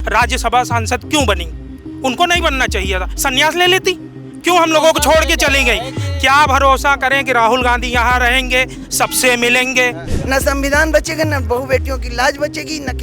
राज्यसभा सांसद क्यों बनी? उनको नहीं बनना चाहिए था, संन्यास ले लेती। क्यों हम लोगों को छोड़ के चली गई? क्या भरोसा करें कि राहुल गांधी यहाँ रहेंगे, सबसे मिलेंगे? न संविधान बचेगा, न बहु बेटियों की लाज बचेगी, न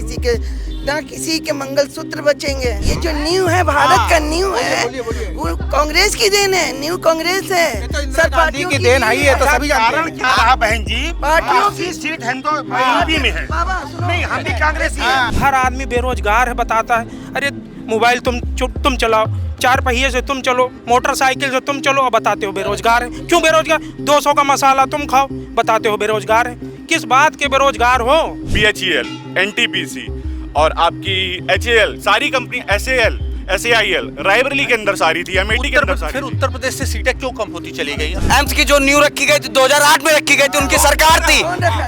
किसी के मंगलसूत्र बचेंगे। ये जो न्यू है, भारत का न्यू है, वो कांग्रेस की देन है, न्यू कांग्रेस है। सब पार्टियों की देन है, ये तो सभी कारण क्या रहा बहन जी? पार्टियों की सीट हम तो यूपी में है, नहीं हम भी कांग्रेस ही है। हर आदमी बेरोजगार है, बताता है अरे मोबाइल तुम चलाओ, 4 पहिए से तुम चलो, मोटरसाइकिल से तुम चलो, और बताते हो बेरोजगार है। क्यों बेरोजगार? 200 का मसाला तुम खाओ, बताते हो बेरोजगार है। किस बात के बेरोजगार हो? BHEL, NTPC और आपकी HAL, सारी कंपनी SAL, SAIL रायबरेली के अंदर सारी थी, अमेठी के अंदर सारी। फिर उत्तर प्रदेश से सीटें क्यों कम होती चली गई? एम्स की जो नींव रखी गई थी 2008 में रखी गई थी, उनकी सरकार थी,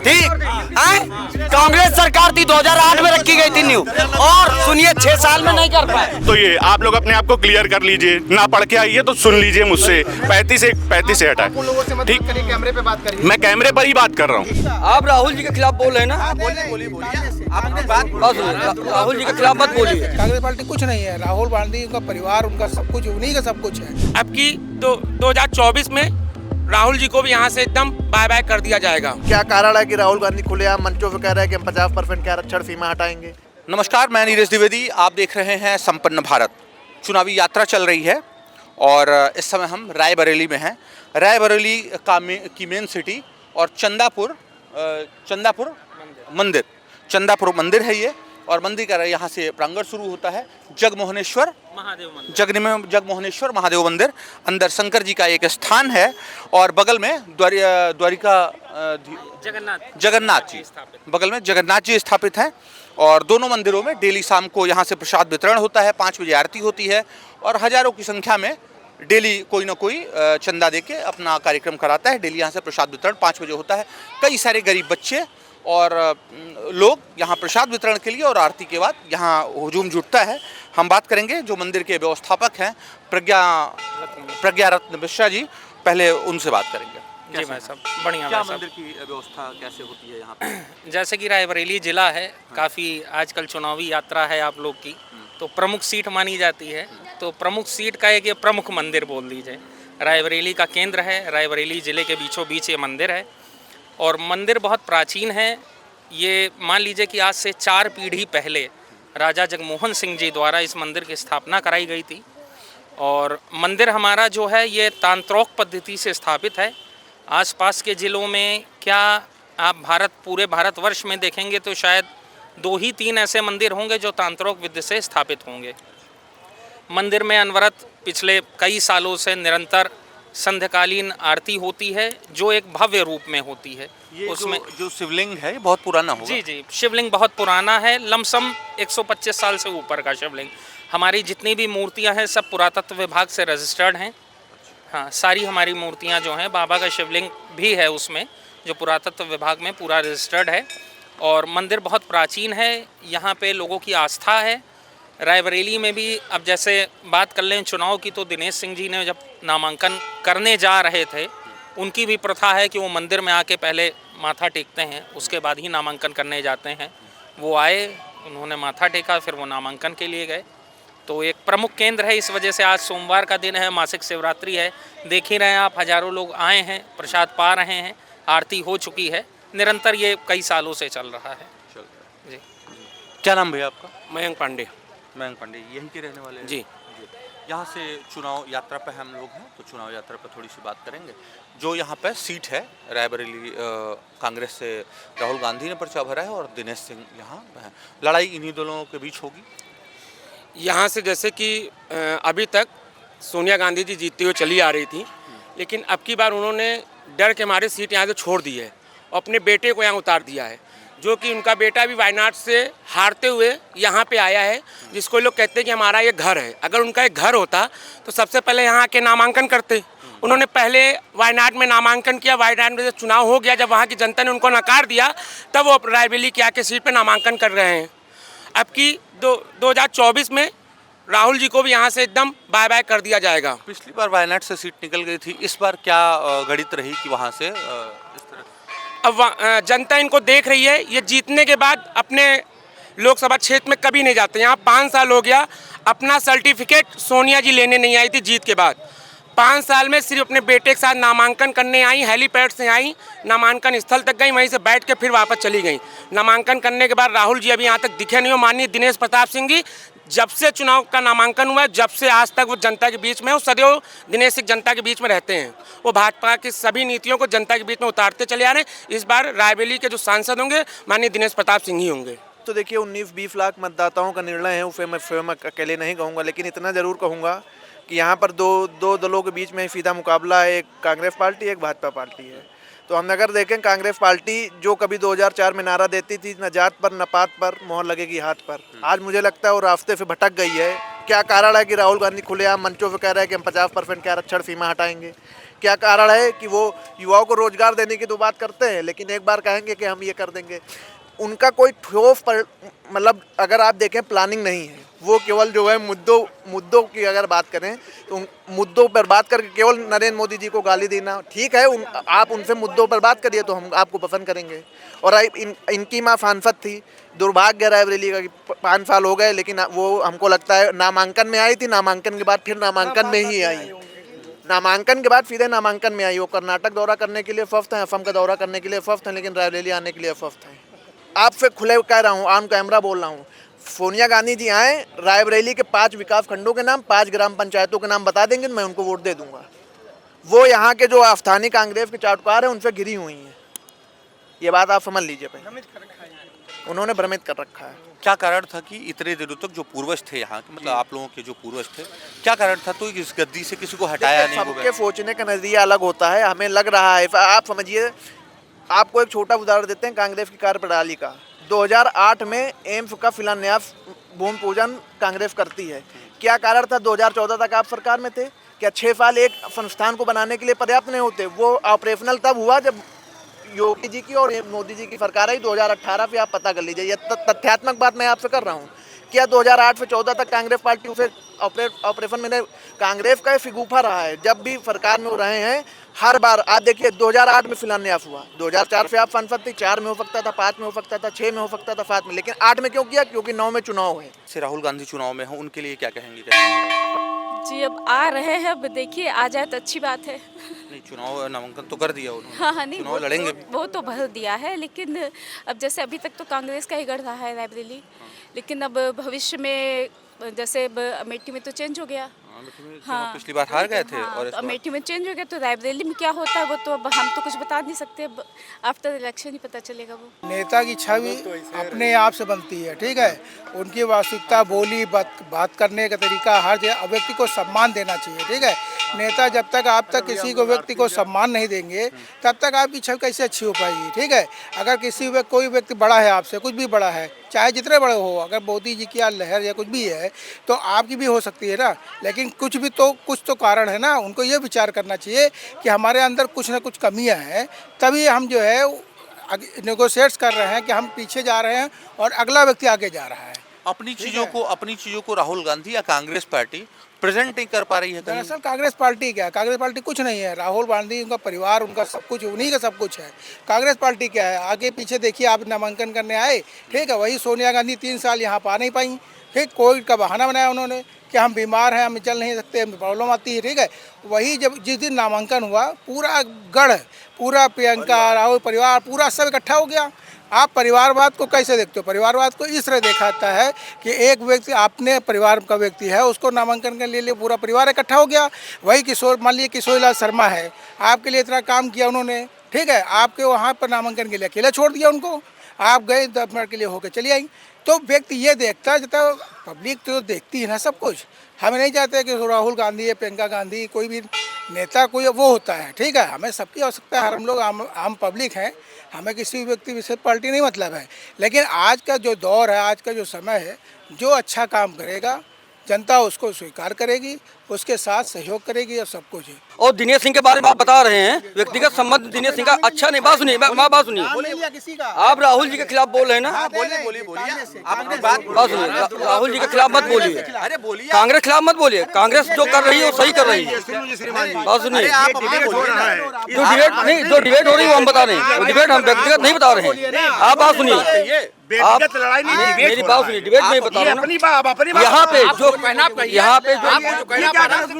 ठीक है, कांग्रेस सरकार थी, 2008 में रखी गई थी नींव, और सुनिए 6 साल में नहीं कर पाए। तो ये आप लोग अपने आप को क्लियर कर लीजिए, ना पढ़ के आइए तो सुन लीजिए मुझसे, 35 से हटाए, ठीक? कैमरे पे बात करिए। मैं कैमरे पर ही बात कर रहा हूँ। आप राहुल जी के खिलाफ बोल रहे हैं ना? बोलिए राहुल जी के खिलाफ मत बोलिए। कांग्रेस पार्टी कुछ नहीं है, राहुल गांधी का परिवार, उनका सब कुछ, उन्हीं का सब कुछ है। अब की 2024 में राहुल जी को भी यहाँ से एकदम बाय बाय कर दिया जाएगा। क्या कारण है कि राहुल गांधी खुलेआम मंचों पे कह रहे हैं कि हम 50% के आरक्षण सीमा हटाएंगे? नमस्कार, मैं नीरज द्विवेदी, आप देख रहे हैं संपन्न भारत। चुनावी यात्रा चल रही है और इस समय हम रायबरेली में हैं। रायबरेली की मेन सिटी और चंदापुर मंदिर है ये, और मंदिर का यहाँ से प्रांगण शुरू होता है। जगमोहनेश्वर महादेव मंदिर, अंदर शंकर जी का एक स्थान है, और बगल में द्वारिका जगन्नाथ जी, बगल में जगन्नाथ जी स्थापित हैं। और दोनों मंदिरों में डेली शाम को यहाँ से प्रसाद वितरण होता है, 5 बजे आरती होती है, और हजारों की संख्या में डेली कोई ना कोई चंदा देके अपना कार्यक्रम कराता है। डेली यहाँ से प्रसाद वितरण 5 बजे होता है। कई सारे गरीब बच्चे और लोग यहाँ प्रसाद वितरण के लिए और आरती के बाद यहाँ हुजूम जुटता है। हम बात करेंगे जो मंदिर के व्यवस्थापक हैं प्रज्ञा रत्न मिश्रा जी, पहले उनसे बात करेंगे। जी भाई साहब, बढ़िया क्या भाई मंदिर की व्यवस्था कैसे होती है यहाँ पे? साहब। जैसे कि रायबरेली जिला है, काफ़ी आजकल चुनावी यात्रा है आप लोग की, तो प्रमुख सीट मानी जाती है। तो प्रमुख सीट का एक ये प्रमुख मंदिर बोल दीजिए, रायबरेली का केंद्र है। रायबरेली ज़िले के बीचों बीच ये मंदिर है, और मंदिर बहुत प्राचीन है। ये मान लीजिए कि आज से 4 पीढ़ी पहले राजा जगमोहन सिंह जी द्वारा इस मंदिर की स्थापना कराई गई थी। और मंदिर हमारा जो है ये तांत्रोक्त पद्धति से स्थापित है। आसपास के ज़िलों में क्या आप पूरे भारतवर्ष में देखेंगे तो शायद 2 ही 3 ऐसे मंदिर होंगे जो तांत्रिक विधि से स्थापित होंगे। मंदिर में अनवरत पिछले कई सालों से निरंतर संध्याकालीन आरती होती है, जो एक भव्य रूप में होती है। उसमें जो शिवलिंग है ये बहुत पुराना होगा। जी, शिवलिंग बहुत पुराना है, लमसम 125 साल से ऊपर का शिवलिंग। हमारी जितनी भी मूर्तियां हैं सब पुरातत्व विभाग से रजिस्टर्ड हैं। हाँ, सारी हमारी मूर्तियां जो हैं, बाबा का शिवलिंग भी है उसमें, जो पुरातत्व विभाग में पूरा रजिस्टर्ड है। और मंदिर बहुत प्राचीन है, यहाँ पे लोगों की आस्था है। रायबरेली में भी अब जैसे बात कर लें चुनाव की, तो दिनेश सिंह जी ने जब नामांकन करने जा रहे थे, उनकी भी प्रथा है कि वो मंदिर में आके पहले माथा टेकते हैं, उसके बाद ही नामांकन करने जाते हैं। वो आए, उन्होंने माथा टेका, फिर वो नामांकन के लिए गए। तो एक प्रमुख केंद्र है, इस वजह से आज सोमवार का दिन है, मासिक शिवरात्रि है। देख ही रहे हैं आप, हजारों लोग आए हैं, प्रसाद पा रहे हैं, आरती हो चुकी है। निरंतर ये कई सालों से चल रहा है। जी, क्या नाम भैया आपका? मयंक पांडे। मयंक पांडे, यहीं के रहने वाले हैं? जी। यहाँ से चुनाव यात्रा पे हम लोग हैं, तो चुनाव यात्रा पे थोड़ी सी बात करेंगे। जो यहाँ पे सीट है रायबरेली, कांग्रेस से राहुल गांधी ने पर्चा भरा है और दिनेश सिंह यहाँ है। लड़ाई इन्हीं दोनों के बीच होगी। यहाँ से जैसे कि अभी तक सोनिया गांधी जी जीतती हुई चली आ रही थी, लेकिन अब की बार उन्होंने डर के मारे सीट यहाँ से छोड़ दी है और अपने बेटे को यहाँ उतार दिया है, जो कि उनका बेटा भी वायनाड से हारते हुए यहाँ पे आया है, जिसको लोग कहते हैं कि हमारा ये घर है। अगर उनका एक घर होता तो सबसे पहले यहाँ के नामांकन करते। उन्होंने पहले वायनाड में नामांकन किया, वायनाड में जब चुनाव हो गया, जब वहाँ की जनता ने उनको नकार दिया, तब वो रायबरेली के आके सीट पे नामांकन कर रहे हैं। अब की 2024 में राहुल जी को भी यहाँ से एकदम बाय बाय कर दिया जाएगा। पिछली बार वायनाड से सीट निकल गई थी, इस बार क्या गणित रही कि वहाँ से इस तरह? अब जनता इनको देख रही है, ये जीतने के बाद अपने लोकसभा क्षेत्र में कभी नहीं जाते। यहाँ 5 साल हो गया, अपना सर्टिफिकेट सोनिया जी लेने नहीं आई थी जीत के बाद। 5 साल में सिर्फ अपने बेटे के साथ नामांकन करने आई, हेलीपैड से आई, नामांकन स्थल तक गई, वहीं से बैठ के फिर वापस चली गई। नामांकन करने के बाद राहुल जी अभी यहाँ तक दिखे नहीं हो। माननीय दिनेश प्रताप सिंह जी जब से चुनाव का नामांकन हुआ है, जब से आज तक वो जनता के बीच में, वो सदैव दिनेश सिंह जनता के बीच में रहते हैं। वो भाजपा की सभी नीतियों को जनता के बीच में उतारते चले आ रहे हैं। इस बार रायबरेली के जो सांसद होंगे माननीय दिनेश प्रताप सिंह ही होंगे। तो देखिए 19-20 लाख मतदाताओं का निर्णय है, उसे मैं अकेले नहीं कहूँगा, लेकिन इतना ज़रूर कहूँगा कि यहाँ पर दो दलों के बीच में सीधा मुकाबला है। एक कांग्रेस पार्टी, एक भाजपा पार्टी है। तो हम अगर देखें, कांग्रेस पार्टी जो कभी 2004 में नारा देती थी न जात पर न पात पर मोहर लगेगी हाथ पर, आज मुझे लगता है वो रास्ते से भटक गई है। क्या कारण है कि राहुल गांधी खुलेआम मंचों पे कह रहे हैं कि हम 50% के आरक्षण सीमा हटाएंगे? क्या कारण है कि वो युवाओं को रोजगार देने की तो बात करते हैं, लेकिन एक बार कहेंगे कि हम ये कर देंगे। उनका कोई ठोस मतलब अगर आप देखें प्लानिंग नहीं है। वो केवल जो है मुद्दों की अगर बात करें तो मुद्दों पर बात करके केवल नरेंद्र मोदी जी को गाली देना ठीक है। आप उनसे मुद्दों पर बात करिए तो हम आपको पसंद करेंगे। और इनकी माँ सांसद थी, दुर्भाग्य रायबरेली का कि 5 साल हो गए, लेकिन वो हमको लगता है नामांकन में आई थी, नामांकन के बाद फिर नामांकन में ही आई, नामांकन के बाद सीधे नामांकन में आई। वो कर्नाटक दौरा करने के लिए स्वस्थ हैं, असम का दौरा करने के लिए स्वस्थ हैं, लेकिन रायबरेली आने के लिए स्वस्थ हैं। आपसे खुले कह रहा हूँ, ऑन कैमरा बोल रहा हूँ, सोनिया गांधी जी आए, रायबरेली के 5 विकास खंडों के नाम, 5 ग्राम पंचायतों के नाम बता देंगे, मैं उनको वोट दे दूंगा। वो यहाँ के जो स्थानीय कांग्रेस के चाटुकार हैं उनसे घिरी हुई हैं। ये बात आप समझ लीजिए पहले, उन्होंने भ्रमित कर रखा है। क्या कारण था कि इतने दिनों तक जो पूर्वज थे यहाँ के, मतलब आप लोगों के जो पूर्वज थे, क्या कारण था तो इस गद्दी से किसी को हटाया नहीं? सबके सोचने का नजरिया अलग होता है। हमें लग रहा है, आप समझिए, आपको एक छोटा उदाहरण देते हैं कांग्रेस की कार्यप्रणाली का। 2008 में एम्स का शिलान्यास भूमि पूजन कांग्रेस करती है। क्या कारण था? 2014 तक आप सरकार में थे। क्या 6 साल एक संस्थान को बनाने के लिए पर्याप्त नहीं होते? वो ऑपरेशनल तब हुआ जब योगी जी की और मोदी जी की सरकार आई 2018 पे। आप पता कर लीजिए, ये तथ्यात्मक बात मैं आपसे कर रहा हूँ। क्या 2008 से 14 तक कांग्रेस पार्टी उसे ऑपरेशन में? कांग्रेस का फिगूफा रहा है, जब भी सरकार में रहे हैं हर बार। आप देखिए 2008 में शिलान्यास हुआ, 2004 से आप सांसद थे, 4 में हो सकता था, 5 में हो सकता था, 6 में हो सकता था, 7 में, लेकिन 8 में क्यों किया? क्योंकि 9 में चुनाव है। से राहुल गांधी चुनाव में हो, उनके लिए क्या कहेंगे? जी अब आ रहे हैं, अब देखिए आ जाए तो अच्छी बात है। नहीं, चुनाव नामांकन तो कर दिया उन्होंने। हाँ नहीं, चुनाव लड़ेंगे वो तो भर दिया है, लेकिन अब जैसे अभी तक तो कांग्रेस का ही गढ़ रहा है रायबरेली, लेकिन अब भविष्य में जैसे अमेठी में तो चेंज हो गया। हाँ, पिछली बार हार गए थे। हाँ, और तो अमेठी में चेंज हो गया, तो रायबरेली में क्या होता है वो तो अब हम तो कुछ बता नहीं सकते। अब आफ्टर इलेक्शन ही पता चलेगा। वो नेता की छवि अपने आप से बनती है, ठीक है। उनकी वास्तविकता, बोली, बात करने का तरीका, हर जगह व्यक्ति को सम्मान देना चाहिए, ठीक है। नेता जब तक आप तक किसी को व्यक्ति को सम्मान नहीं देंगे तब तक आपकी छवि कैसे अच्छी हो पाएगी, ठीक है। अगर कोई व्यक्ति बड़ा है आपसे, कुछ भी बड़ा है, चाहे जितने बड़े हो, अगर मोदी जी की लहर या कुछ भी है तो आपकी भी हो सकती है ना, लेकिन कुछ तो कारण है ना। उनको ये विचार करना चाहिए कि हमारे अंदर कुछ ना कुछ कमियां हैं, तभी हम जो है नेगोशिएट्स कर रहे हैं कि हम पीछे जा रहे हैं और अगला व्यक्ति आगे जा रहा है। अपनी चीज़ों को राहुल गांधी या कांग्रेस पार्टी प्रेजेंट नहीं कर पा रही है। दरअसल कांग्रेस पार्टी क्या है? कांग्रेस पार्टी कुछ नहीं है। राहुल गांधी, उनका परिवार, उनका सब कुछ, उन्हीं का सब कुछ है। कांग्रेस पार्टी क्या है? आगे पीछे देखिए, आप नामांकन करने आए, ठीक है, वही सोनिया गांधी 3 साल यहाँ पा नहीं पाई, ठीक। कोविड का बहाना बनाया उन्होंने कि हम बीमार हैं, हम चल नहीं सकते, हमें प्रॉब्लम आती है, ठीक है। वही जब जिस दिन नामांकन हुआ, पूरा गढ़, पूरा प्रियंका, राहुल परिवार, पूरा सब इकट्ठा हो गया। आप परिवारवाद को कैसे देखते हो? परिवारवाद को इस तरह देखा जाता है कि एक व्यक्ति, आपने परिवार का व्यक्ति है, उसको नामांकन के लिए पूरा परिवार इकट्ठा हो गया। वही मान लीजिए किशोरीलाल शर्मा है, आपके लिए इतना काम किया उन्होंने, ठीक है, आपके वहाँ पर नामांकन के लिए अकेला छोड़ दिया उनको, आप गए 10 मिनट के लिए होकर चली आई। तो व्यक्ति ये देखता है, जब पब्लिक तो देखती है ना सब कुछ। हमें नहीं चाहते कि राहुल गांधी या प्रियंका गांधी, कोई भी नेता कोई वो होता है, ठीक है। हमें सबकी आवश्यकता है, हम लोग आम पब्लिक हैं, हमें किसी भी व्यक्ति विशेष पार्टी नहीं मतलब है। लेकिन आज का जो दौर है, आज का जो समय है, जो अच्छा काम करेगा जनता उसको स्वीकार करेगी, उसके साथ सहयोग करेगी और सब कुछ है। और दिनेश सिंह के बारे में आप बता रहे हैं, व्यक्तिगत संबंध दिनेश सिंह का अच्छा नहीं। बात सुनिए, बात सुनिए, आप राहुल जी के खिलाफ बोल रहे हैं ना? बोलिए आप अपनी बात सुनिए, राहुल जी के खिलाफ मत बोलिए, अरे बोलिए, कांग्रेस खिलाफ मत बोलिए। कांग्रेस जो कर रही है वो सही कर रही है। बात सुनिए, जो डिबेट हो रही है वो हम बता रहे हैं, डिबेट हम व्यक्तिगत नहीं बता रहे हैं। आप बात सुनिए, आप मेरी बात सुनिए, डिबेट नहीं बता रहा हूँ। यहाँ पे जो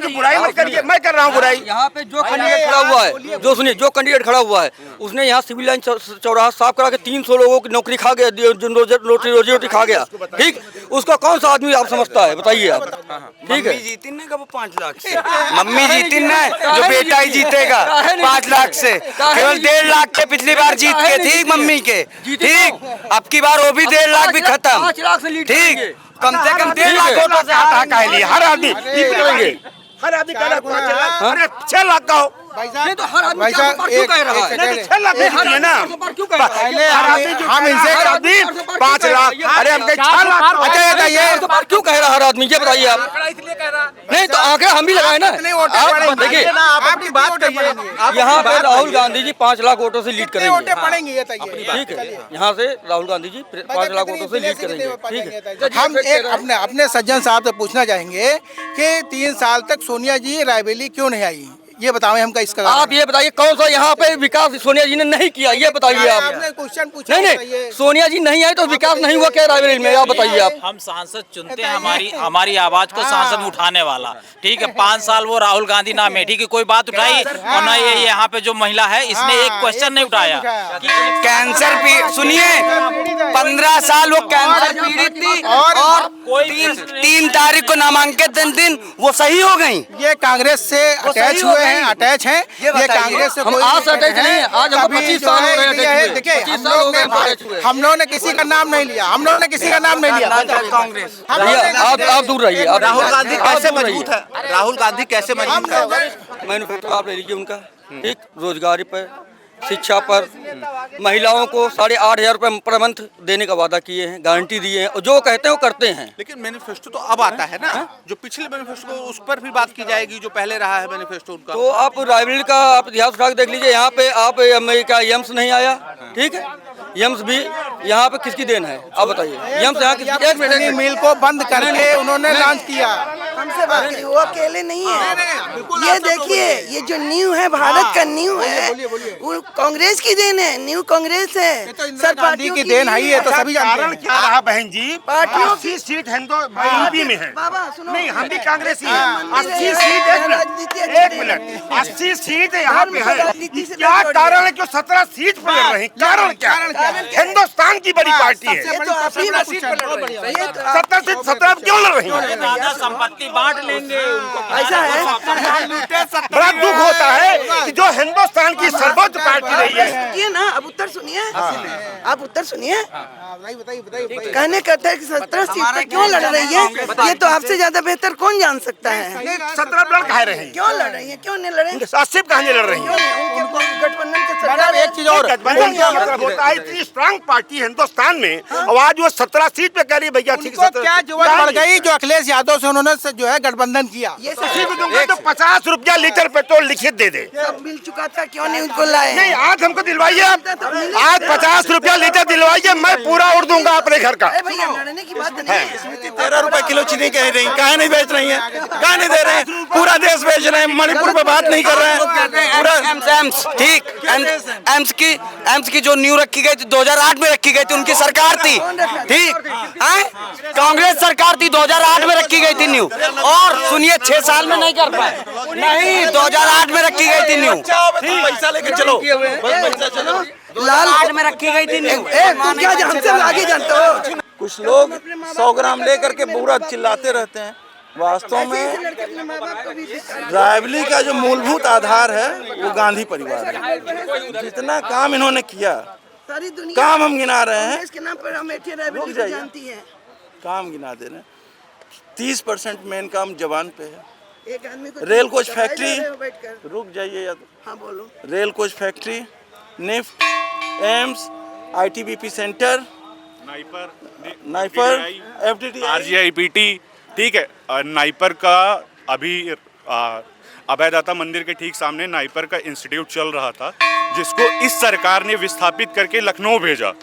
बुराई मत करिए, मैं कर रहा हूँ बुराई। यहाँ पे जो कैंडिडेट खड़ा हुआ है, जो सुनिए, जो कैंडिडेट खड़ा हुआ है उसने यहाँ सिविल लाइन चौराहा साफ करा के 300 लोगों की नौकरी खा गया, रोजी रोटी खा गया। ठीक, उसका कौन सा आदमी आप समझता है, बताइए आप। ठीक है, जीती ना कब 5 लाख से, मम्मी जीती ना, जो बेटा ही जीतेगा 5 लाख से, केवल 1.5 लाख के पिछली बार जीत के। ठीक, मम्मी के, ठीक, अब की बार वो भी 1.5 लाख भी खत्म। 5 लाख से लीड ठीक, कम से कम 1.5 लाख वोटों से हटा का लिए हर आदमी हर आदमी का लाख होना चाहिए। अरे 6 लाख का हो नहीं तो हर आदमी क्यों कह रहा है? नहीं तो 6 लाख है ना, हम इनसे 5 लाख, अरे हम 6 लाख। अच्छा ये क्यों कह रहा है हर आदमी, ये बताइए आप। नहीं तो आंकड़े हम भी लगाए ना। आप देखिए, आपकी बात कहिए, यहाँ पे राहुल गांधी जी 5 लाख वोटों से लीड करेंगे। वोटें पड़ेंगी ये तय है। ठीक है, यहाँ से राहुल गांधी जी 5 लाख वोटों से लीड करेंगे। ठीक है, हम एक अपने सज्जन साहब से पूछना चाहेंगे कि 3 साल तक सोनिया जी रायबरेली क्यों नहीं आई, ये बताएं हमका इसका। आप ये बताइए कौन सा यहाँ पे विकास सोनिया जी ने नहीं किया, ये बताइए आप। आपने क्वेश्चन पूछा, नहीं, सोनिया जी नहीं आई तो विकास नहीं हुआ क्या रायबरेली में, आप बताइए आप। हम सांसद चुनते हैं हमारी आवाज को सांसद उठाने वाला। ठीक है, 5 साल वो राहुल गांधी ना अमेठी की कोई बात उठाई और ना ये यहाँ पे जो महिला है इसने एक क्वेश्चन नहीं उठाया। कैंसर सुनिए, 15 साल वो कैंसर पीड़ित थी और 3 तारीख को नामांकन दिन वो सही हो गई। ये कांग्रेस से अटैच हुए हैं, अटैच हैं ये कांग्रेस से। हम आज से अटैच नहीं है, आज हमको 25 साल हो रहे हैं। देखिए, हम लोगों ने किसी का नाम नहीं लिया, हम लोगों ने किसी का नाम नहीं लिया। कांग्रेस आप दूर रहिए। राहुल गांधी कैसे मजबूत है, राहुल गांधी कैसे मजबूत है? मैन्युफैक्चर आप ले लीजिए उनका, ठीक, रोजगारी पर, शिक्षा पर, महिलाओं को 8,500 रुपये पर मंथ देने का वादा किए हैं, गारंटी दिए हैं, और जो कहते हैं वो करते हैं। लेकिन मैनिफेस्टो तो अब आता है ना, जो पिछले मैनिफेस्टो उस पर भी बात की जाएगी, जो पहले रहा है मैनिफेस्टो उनका। तो आप रायबरेली का आप इतिहास उठा के देख लीजिए, यहाँ पे आप अमेरिका यम्स नहीं आया। ठीक है, यम्स भी यहाँ पे किसकी देन है, आप बताइए। यम्स यहाँ किसकी, एक मिनट, मिल को बंद करके उन्होंने लॉन्च किया। हमसे बात करिए, वो अकेले नहीं है। ये देखिए, ये जो न्यू है, भारत का न्यू है, वो कांग्रेस की देन है, न्यू कांग्रेस है। सर पार्टियों की देन है, ये तो सभी जानते हैं। क्या रहा बहन जी, पार्टियों 80 सीट यूपी में है। बाबा सुनो, नहीं, हम भी कांग्रेसी हैं। 80 सीट, एक मिनट, 80 सीट यहाँ पे है। क्या कारण है, क्यों 17 सीट पर लड़ रहे हैं? कारण क्या? हिंदुस्तान की बड़ी पार्टी है, 17 से 17 क्यों लड़ रही है? संपत्ति बांट लेंगे उनको। ऐसा है। बड़ा दुख होता है कि जो हिंदुस्तान की सर्वोच्च पार्टी रही है। ये ना, अब उत्तर सुनिए, आप उत्तर सुनिए। कहने कहते हैं कि 17 सीट पे क्यों लड़ रही है, ये तो आपसे ज्यादा बेहतर कौन जान सकता है। 17 लड़ कह रहे हैं, क्यों लड़ रही है, क्यों नहीं लड़े, 80 कहां लड़ रही है? उनके गठबंधन के सरकार। एक चीज और, गठबंधन का मतलब होता है इतनी स्ट्रांग पार्टी हिंदुस्तान में, और आज वो 17 सीट पे कह रही है भैया ठीक है। क्या जरूरत पड़ गई जो अखिलेश यादव से उन्होंने जो है गठबंधन किया। ये तो 50 रुपया लीटर पेट्रोल लिखित दे दे। सब मिल चुका था, क्यों नहीं उनको लाए। नहीं, आज हमको दिलवाइए, आज 50 रुपया लीटर दिलवाइए, मैं पूरा उड़ दूंगा अपने घर का। भैया लड़ने की बात नहीं है। 13 रुपए किलो चीनी कह रही, काहे नहीं बेच रही है, काहे नहीं दे रहे हैं? पूरा देश बेच रहे हैं, मणिपुर पे बात नहीं कर रहे हैं। पूरा एम्स, ठीक, एम्स की जो न्यू रखी गई थी 2008 में रखी गई थी, उनकी सरकार थी। ठीक है, कांग्रेस सरकार थी, 2008 में रखी गई थी न्यू, और सुनिए 6 साल में नहीं कर पाए। नहीं, 2008 में रखी गई थी न्यू। पैसा लेके चलो, लाल में रखी गई थी न्यू। तुम क्या हमसे आगे जानते हो। कुछ लोग 100 ग्राम लेकर के पूरा चिल्लाते रहते हैं। वास्तव में रायबरेली का जो मूलभूत आधार है वो गांधी परिवार है। जितना काम इन्होंने किया, सारी दुनिया काम हम गिना रहे हैं, इसके नाम पर अमेठी रायबरेली को जानती है। काम गिना दे रहे हैं। 30% मेन काम जवान पे है। एक आदमी को रेल कोच फैक्ट्री, बैठकर रुक जाइए या तो, हाँ बोलो। Rail coach factory, NIFT, AIIMS, ITBP centre, NIPER, FDT, RGIPT, ठीक है, नाइपर का अभी अभय दाता मंदिर के ठीक सामने नाइपर का इंस्टीट्यूट चल रहा था, जिसको इस सरकार ने विस्थापित करके लखनऊ भेजा।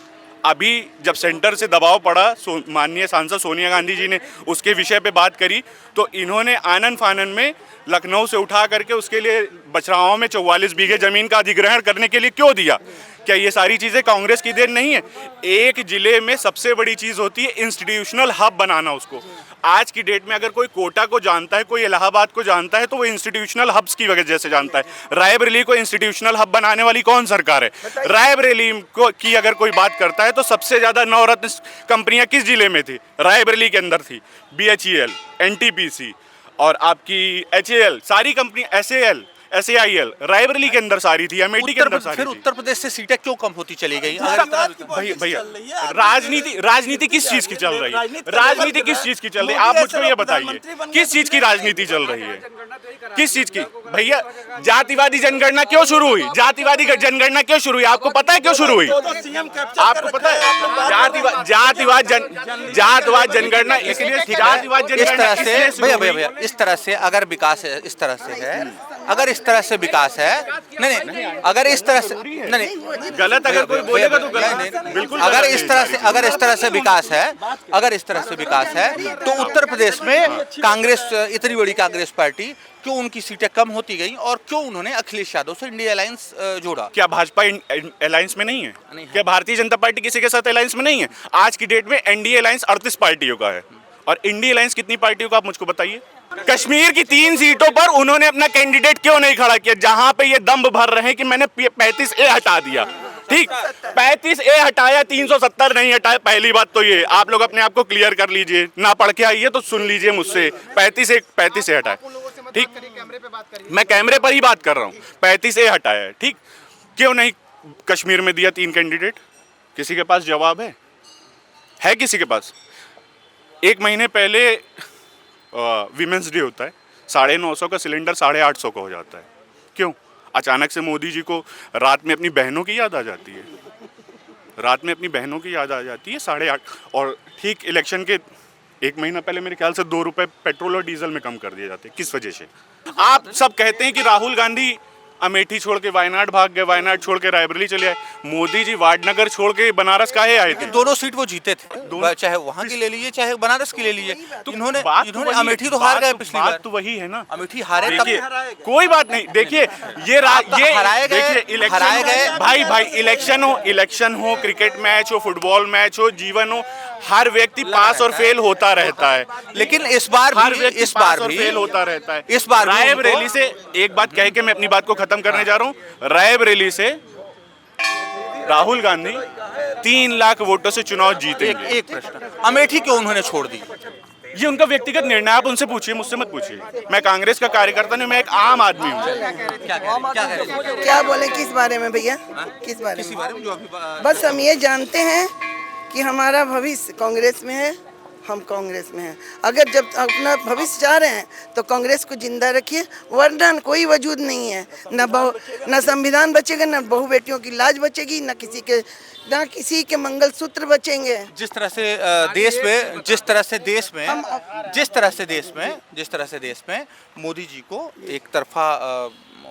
अभी जब सेंटर से दबाव पड़ा, माननीय सांसद सोनिया गांधी जी ने उसके विषय पे बात करी, तो इन्होंने आनन फानन में लखनऊ से उठा करके उसके लिए बछराओं में 44 बीघे ज़मीन का अधिग्रहण करने के लिए क्यों दिया? क्या ये सारी चीज़ें कांग्रेस की देन नहीं है? एक ज़िले में सबसे बड़ी चीज़ होती है इंस्टीट्यूशनल हब बनाना उसको। आज की डेट में अगर कोई कोटा को जानता है, कोई इलाहाबाद को जानता है, तो वो इंस्टीट्यूशनल हब्स की वजह से जानता है। रायबरेली को इंस्टीट्यूशनल हब बनाने वाली कौन सरकार है? रायबरेली को की अगर कोई बात करता है तो सबसे ज़्यादा नवरत्न कंपनियां किस जिले में थी? रायबरेली के अंदर थी। BHEL, NTPC और आपकी HAL, सारी कंपनी SAIL रायबरेली के अंदर सारी थी, अमेठी के अंदर सारी फिर थी। उत्तर प्रदेश से सीटें क्यों कम होती चली गई? भैया राजनीति किस चीज की चल रही है? राजनीति किस चीज की चल रही है? आप मुझको ये बताइए, किस चीज की राजनीति चल रही है? किस चीज की? भैया जातिवादी जनगणना क्यों शुरू हुई? जातिवादी जनगणना क्यों शुरू हुई? आपको पता है क्यों शुरू हुई? आपको पता है? जातिवाद जनगणना इसलिए जातिवाद जनगणना इस तरह से भैया इस तरह से अगर विकास है, इस तरह से है, अगर इस तरह से विकास है, नहीं अगर इस तरह से नहीं गलत अगर कोई बोलेगा तो गलत, बिल्कुल अगर इस तरह से विकास है, अगर इस तरह से विकास है, तो उत्तर प्रदेश में कांग्रेस, इतनी बड़ी कांग्रेस पार्टी, क्यों उनकी सीटें कम होती गई और क्यों उन्होंने अखिलेश यादव से इंडिया अलायंस जोड़ा? क्या भाजपा अलायंस में नहीं है? क्या भारतीय जनता पार्टी किसी के साथ अलायंस में नहीं है? आज की डेट में NDA अलायंस 38 पार्टियों का है और इंडिया अलायंस कितनी पार्टियों का, आप मुझको बताइए। कश्मीर की 3 सीटों पर उन्होंने अपना कैंडिडेट क्यों नहीं खड़ा किया? जहां पे ये दम्भ भर रहे हैं कि मैंने 35A हटा दिया, ठीक, 35A हटाया, 370 नहीं हटाया। पहली बात तो ये आप लोग अपने आप को क्लियर कर लीजिए, ना पढ़ के आइए तो सुन लीजिए मुझसे। 35A हटाया, ठीक, मैं कैमरे पर ही बात कर रहा हूँ। 35A हटाया है, ठीक, क्यों नहीं कश्मीर में दिया 3 कैंडिडेट? किसी के पास जवाब है किसी के पास? 1 महीने पहले वीमेंस डे होता है, 950 का सिलेंडर 850 का हो जाता है। क्यों? अचानक से मोदी जी को रात में अपनी बहनों की याद आ जाती है, रात में अपनी बहनों की याद आ जाती है 8:30। और ठीक इलेक्शन के 1 महीना पहले मेरे ख्याल से 2 रुपए पेट्रोल और डीजल में कम कर दिए जाते हैं। किस वजह से? आप सब कहते हैं कि राहुल गांधी अमेठी छोड़ के वायनाड भाग गए, वायनाड छोड़ के रायबरेली चले आए। मोदी जी वाडनगर छोड़ के बनारस काहे आए थे? दोनों सीट वो जीते थे, चाहे वहाँ की ले लीजिए चाहे बनारस की ले लीजिए। तो इन्होंने अमेठी तो हार गए पिछली बार। तो वही है ना, अमेठी हारे, तब कोई बात नहीं। देखिए ये हराए गए भाई, इलेक्शन हो, क्रिकेट मैच हो, फुटबॉल मैच हो, जीवन हो, हर व्यक्ति पास और फेल होता रहता है। लेकिन इस बार भी फेल होता रहता है। इस बार रायबरेली से एक बात कह के मैं अपनी बात को खत्म करने जा रहा हूँ। रायबरेली से राहुल गांधी 3 लाख वोटों से चुनाव जीतेंगे। एक प्रश्न, अमेठी क्यों उन्होंने छोड़ दी? ये उनका व्यक्तिगत निर्णय, आप उनसे पूछिए, मुझसे मत पूछिए। मैं कांग्रेस का कार्यकर्ता नहीं, मैं एक आम आदमी हूँ। क्या बोले किस बारे में भैया? किस बारे में? बस हम ये जानते हैं कि हमारा भविष्य कांग्रेस में है, हम कांग्रेस में हैं। अगर जब अपना भविष्य चाह रहे हैं तो कांग्रेस को जिंदा रखिए, वरना कोई वजूद नहीं है। न संविधान बचेगा, न बहू बेटियों की लाज बचेगी, न किसी के मंगलसूत्र बचेंगे। जिस तरह से देश में मोदी जी को एक तरफा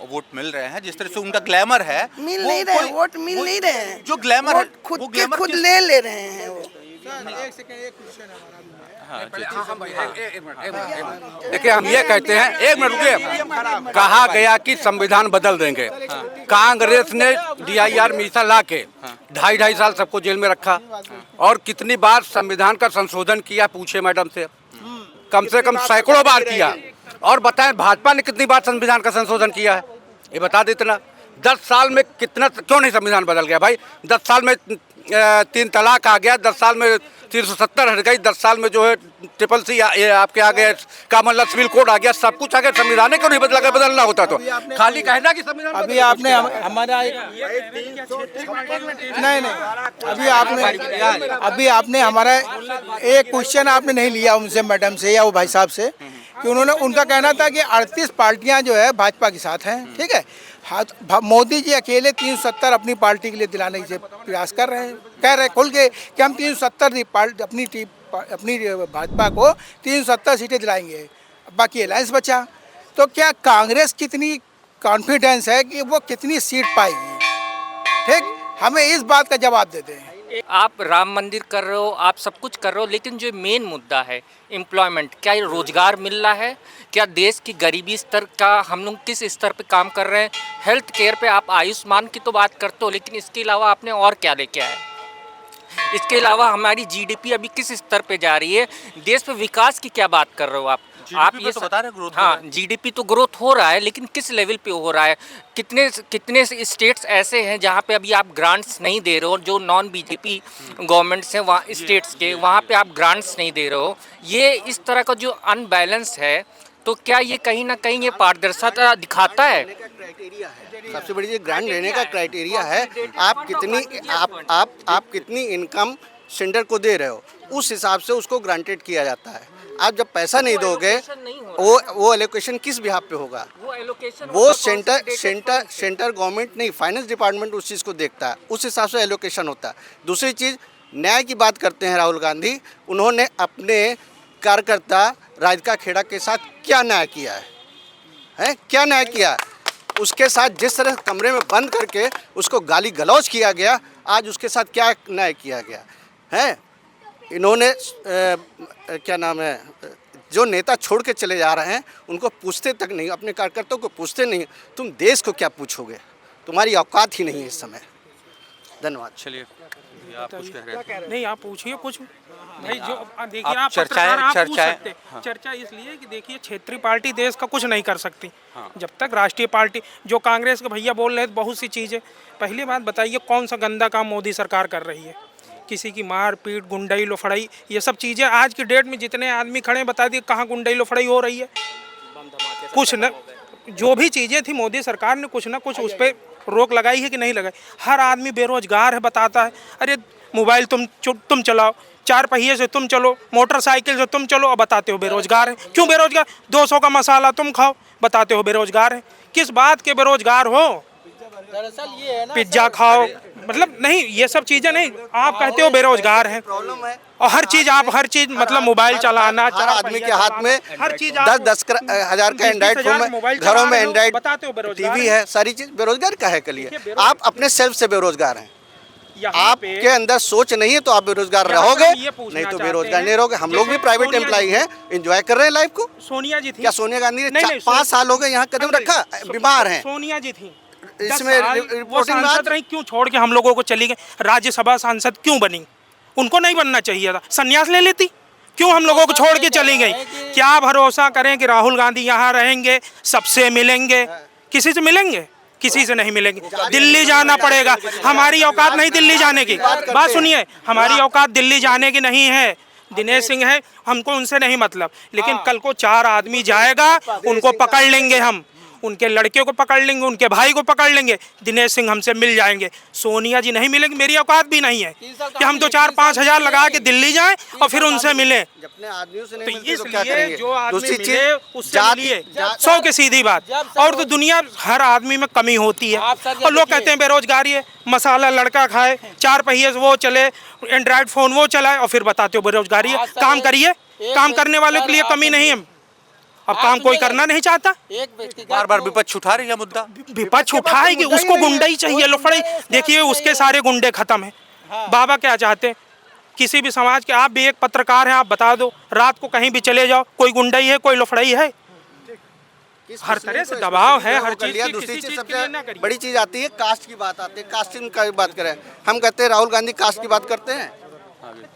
वोट मिल रहे हैं, जिस तरह से उनका ग्लैमर है, वोट मिल नहीं रहे हैं। जो ग्लैमर है खुद ले रहे हैं वो। देखिए, हम ये कहते हैं, 1 मिनट रुकिए। कहा गया कि संविधान बदल देंगे। कांग्रेस ने DIR मिसा ला के 2.5 साल सबको जेल में रखा और कितनी बार संविधान का संशोधन किया, पूछे मैडम से कम सैकड़ों बार किया। और बताएं भाजपा ने कितनी बार संविधान का संशोधन किया है, ये बता देतना। 10 साल में कितना, क्यों नहीं संविधान बदल गया भाई? 10 साल में 3 तलाक आ गया, 10 साल में 370 हट गई, 10 साल में जो है CCC आपके आ गए, कॉमन लॉ सिविल कोड आ गया, सब कुछ आ गया। संविधान क्यों नहीं बदलना होता? तो खाली कहना कि संविधान अभी आपने हमारा अभी आपने हमारा एक क्वेश्चन आपने नहीं लिया उनसे, मैडम से या वो भाई साहब से, कि उनका कहना था कि 38 पार्टियां जो है भाजपा के साथ हैं, ठीक है। मोदी जी अकेले 370 अपनी पार्टी के लिए दिलाने के प्रयास कर रहे हैं, कह रहे खुल के कि हम 370 अपनी भाजपा को 370 सीटें दिलाएंगे। बाकी अलायंस बचा। तो क्या कांग्रेस कितनी कॉन्फिडेंस है कि वो कितनी सीट पाएगी? ठीक, हमें इस बात का जवाब दे दें। आप राम मंदिर कर रहे हो, आप सब कुछ कर रहे हो, लेकिन जो मेन मुद्दा है एम्प्लॉयमेंट, क्या ये रोजगार मिल रहा है? क्या देश की गरीबी स्तर का हम लोग किस स्तर पे काम कर रहे हैं? हेल्थ केयर पे आप आयुष्मान की तो बात करते हो, लेकिन इसके अलावा आपने और क्या लेके आए? इसके अलावा हमारी जीडीपी अभी किस स्तर पे जा रही है? देश पे विकास की क्या बात कर रहे हो आप ये तो बता रहे ग्रोथ। हाँ, जीडीपी तो ग्रोथ हो रहा है, लेकिन किस लेवल पे हो रहा है? कितने स्टेट्स ऐसे हैं जहाँ पे अभी आप ग्रांट्स नहीं दे रहे हो, जो नॉन बीजेपी गवर्नमेंट्स हैं वहाँ स्टेट्स के, वहाँ पे आप ग्रांट्स नहीं दे रहे हो। ये इस तरह का जो अनबैलेंस है, तो क्या ये कहीं ना कहीं ये पारदर्शिता दिखाता है? सबसे बड़ी चीज ग्रांट लेने का क्राइटेरिया है आप कितनी इनकम सेंटर को दे रहे हो, उस हिसाब से उसको ग्रांटेड किया जाता है। आप जब पैसा नहीं दोगे, वो एलोकेशन किस बिहाफ पे होगा? वो सेंटर गवर्नमेंट नहीं, फाइनेंस डिपार्टमेंट उस चीज़ को देखता है, उस हिसाब से एलोकेशन होता है। दूसरी चीज़, न्याय की बात करते हैं राहुल गांधी, उन्होंने अपने कार्यकर्ता राधिका खेड़ा के साथ क्या न्याय किया है? क्या न्याय किया है? उसके साथ जिस तरह कमरे में बंद करके उसको गाली गलौज किया गया, आज उसके साथ क्या न्याय किया गया है? इन्होंने क्या नाम है, जो नेता छोड़ के चले जा रहे हैं उनको पूछते तक नहीं, अपने कार्यकर्ताओं को पूछते नहीं। तुम देश को क्या पूछोगे? तुम्हारी औकात ही नहीं है इस समय। धन्यवाद। चलिए, आप कुछ कह रहे हैं? नहीं, आप पूछिए कुछ भाई। जो देखिए, आप आप पत्रकार, आप पूछ सकते हैं। हाँ। चर्चा इसलिए कि देखिए, क्षेत्रीय पार्टी देश का कुछ नहीं कर सकती। हाँ। जब तक राष्ट्रीय पार्टी, जो कांग्रेस के भैया बोल रहे हैं बहुत सी चीज़ें, पहली बात बताइए कौन सा गंदा काम मोदी सरकार कर रही है? किसी की मार पीट, गुंडाई लोफड़ाई, ये सब चीज़ें आज की डेट में जितने आदमी खड़े हैं, बता दिए कहाँ गुंडाई लोफड़ाई हो रही है? कुछ न, जो भी चीज़ें थी मोदी सरकार ने कुछ ना कुछ उस पर रोक लगाई है कि नहीं लगाई? हर आदमी बेरोजगार है, बताता है अरे मोबाइल तुम चलाओ, 4 पहिए से तुम चलो, मोटरसाइकिल से तुम चलो, और बताते हो बेरोजगार है। क्यों बेरोजगार? 200 का मसाला तुम खाओ, बताते हो बेरोजगार है। किस बात के बेरोजगार हो? दरअसल ये है ना, पिज्जा खाओ, मतलब नहीं, ये सब चीजें नहीं, आप कहते हो बेरोजगार है। प्रॉब्लम है, और हर चीज मतलब मोबाइल चलाना, हर आदमी के हाथ में हर चीज 10 हज़ार का एंड्रॉइड फोन है, घरों में एंड्रॉइड बताते हो बेरोजगार टीवी है, सारी चीज। बेरोजगार का है के लिए आप अपने सेल्फ से बेरोजगार हैं। आपके अंदर सोच नहीं है तो आप बेरोजगार रहोगे, नहीं तो बेरोजगार नहीं रहोगे। हम लोग भी प्राइवेट एम्प्लॉई हैं, एंजॉय कर रहे हैं लाइफ को। सोनिया जी थी, क्या सोनिया गांधी ने 5 साल हो गए यहाँ कदम रखा? बीमार हैं, सोनिया जी थी, इसमें वो सांसद रही, क्यों छोड़ के हम लोगों को चली गई? राज्यसभा सांसद क्यों बनी? उनको नहीं बनना चाहिए था, संन्यास ले लेती। क्यों हम लोगों को छोड़ के चली गई? क्या भरोसा करें कि राहुल गांधी यहाँ रहेंगे, सबसे मिलेंगे? किसी से मिलेंगे? किसी से नहीं मिलेंगे। दिल्ली जाना पड़ेगा। हमारी औकात नहीं दिल्ली जाने की। बात सुनिए, हमारी औकात दिल्ली जाने की नहीं है। दिनेश सिंह है, हमको उनसे नहीं मतलब, लेकिन कल को 4 आदमी जाएगा, उनको पकड़ लेंगे हम, उनके लड़के को पकड़ लेंगे, उनके भाई को पकड़ लेंगे। दिनेश सिंह हमसे मिल जाएंगे, सोनिया जी नहीं मिलेंगे। मेरी औकात भी नहीं है कि हम तो 4-5 हज़ार लगा के दिल्ली जाएं और फिर उनसे मिलें। अपने आदमियों से तो नहीं मिलते तो क्या इसलिए करेंगे? जो आदमी दूसरी मिले चीज, उससे मिलिए, 100 की सीधी बात। और तो दुनिया, हर आदमी में कमी होती है, और लोग कहते हैं बेरोजगारी है। मसाला लड़का खाए, 4 पहिए से वो चले, एंड्रॉइड फोन वो चलाए, और फिर बताते हो बेरोजगारी है। काम करिए, काम करने वालों के लिए कमी नहीं है। अब काम कोई करना नहीं चाहता। बार बार विपक्ष उठा रही है मुद्दा। विपक्ष उठाएगी, उसको गुंडई चाहिए, लोफड़ई। देखिए उसके सारे गुंडे खत्म हैं। बाबा क्या चाहते हैं? किसी भी समाज के, आप भी एक पत्रकार हैं, आप बता दो, रात को कहीं भी चले जाओ, कोई गुंडई है, कोई लोफड़ई है? हर तरह से दबाव है, हर चीज की। दूसरी चीज सबसे बड़ी चीज आती है, कास्ट की बात आती है। कास्टिंग की बात करें, हम कहते हैं राहुल गांधी कास्ट की बात करते हैं।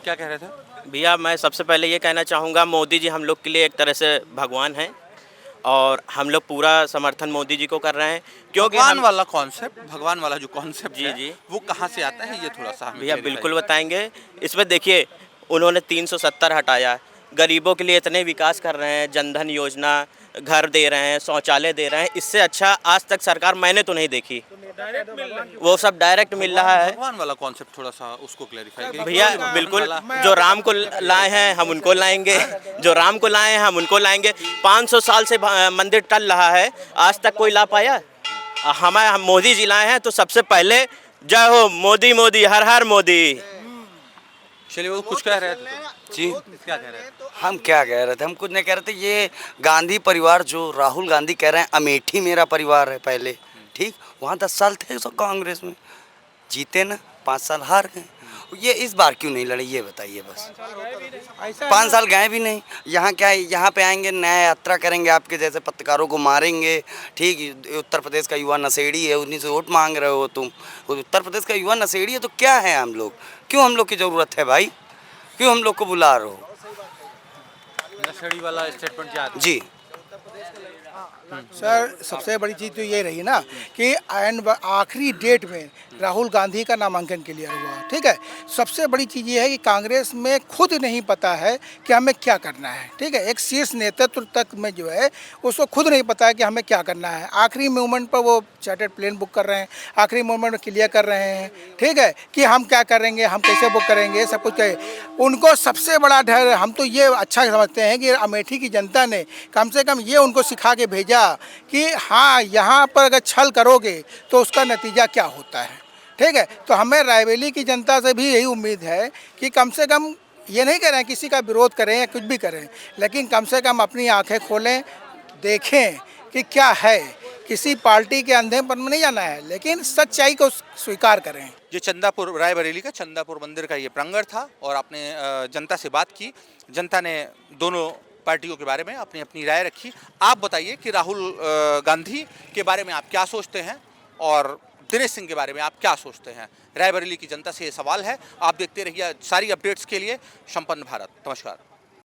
क्या कह रहे थे भैया? मैं सबसे पहले ये कहना चाहूँगा, मोदी जी हम लोग के लिए एक तरह से भगवान हैं, और हम लोग पूरा समर्थन मोदी जी को कर रहे हैं, क्योंकि भगवान वाला कॉन्सेप्ट, भगवान वाला जो कॉन्सेप्ट जी जी वो कहाँ से आता है, ये थोड़ा सा भैया बिल्कुल बताएंगे। इसमें देखिए, उन्होंने 370 हटाया, गरीबों के लिए इतने विकास कर रहे हैं, जनधन योजना, घर दे रहे हैं, शौचालय दे रहे हैं। इससे अच्छा आज तक सरकार मैंने तो नहीं देखी। वो सब डायरेक्ट मिल रहा है। भगवान वाला कॉन्सेप्ट थोड़ा सा उसको क्लैरिफाई भैया बिल्कुल, जो राम को लाए हैं हम उनको लाएंगे, जो राम को लाए हैं हम उनको लाएंगे। 500 साल से मंदिर टल रहा है, आज तक कोई ला पाया? हम मोदी जी लाए हैं, तो सबसे पहले जय हो मोदी, मोदी हर हर मोदी। चलिए वो कुछ कह रहे थे जी क्या कह रहे थे? हम क्या कह रहे थे, हम कुछ नहीं कह रहे थे। ये गांधी परिवार जो राहुल गांधी कह रहे हैं अमेठी मेरा परिवार है पहले, ठीक, वहाँ 10 साल थे सब कांग्रेस में, जीते ना, 5 साल हार गए। ये इस बार क्यों नहीं लड़े ये बताइए बस। 5 साल गए भी नहीं। यहाँ क्या है, यहाँ पे आएंगे न्याय यात्रा करेंगे, आपके जैसे पत्रकारों को मारेंगे, ठीक। उत्तर प्रदेश का युवा नशेड़ी है, उन्हीं से वोट मांग रहे हो तुम। उत्तर प्रदेश का युवा नशेड़ी है तो क्या है हम लोग, क्यों हम लोग की ज़रूरत है भाई, क्यों हम लोग को बुला रहे हो? नशेड़ी वाला स्टेटमेंट क्या आता? जी सर सबसे बड़ी चीज़ तो ये रही ना कि आखिरी डेट में राहुल गांधी का नामांकन क्लियर हुआ, ठीक है। सबसे बड़ी चीज़ ये है कि कांग्रेस में खुद नहीं पता है कि हमें क्या करना है, ठीक है। एक शीर्ष नेतृत्व तक में जो है उसको खुद नहीं पता है कि हमें क्या करना है। आखिरी मोमेंट पर वो चार्टर्ड प्लेन बुक कर रहे हैं, आखिरी मोमेंट में क्लियर कर रहे हैं, ठीक है, कि हम क्या करेंगे, हम कैसे बुक करेंगे, सब कुछ है। उनको सबसे बड़ा डर, हम तो ये अच्छा समझते हैं कि अमेठी की जनता ने कम से कम ये उनको सिखा के भेजा कि हाँ यहाँ पर अगर छल करोगे तो उसका नतीजा क्या होता है, ठीक है। तो हमें रायबरेली की जनता से भी यही उम्मीद है कि कम से कम, ये नहीं कह रहे हैं किसी का विरोध करें या कुछ भी करें, लेकिन कम से कम अपनी आंखें खोलें, देखें कि क्या है। किसी पार्टी के अंधेपन में नहीं जाना है, लेकिन सच्चाई को स्वीकार करें। ये चंदापुर, रायबरेली का चंदापुर मंदिर का ये प्रांगण था और आपने जनता से बात की। जनता ने दोनों पार्टियों के बारे में अपनी अपनी राय रखी। आप बताइए कि राहुल गांधी के बारे में आप क्या सोचते हैं और दिनेश सिंह के बारे में आप क्या सोचते हैं? रायबरेली की जनता से ये सवाल है। आप देखते रहिए सारी अपडेट्स के लिए संपन्न भारत। नमस्कार।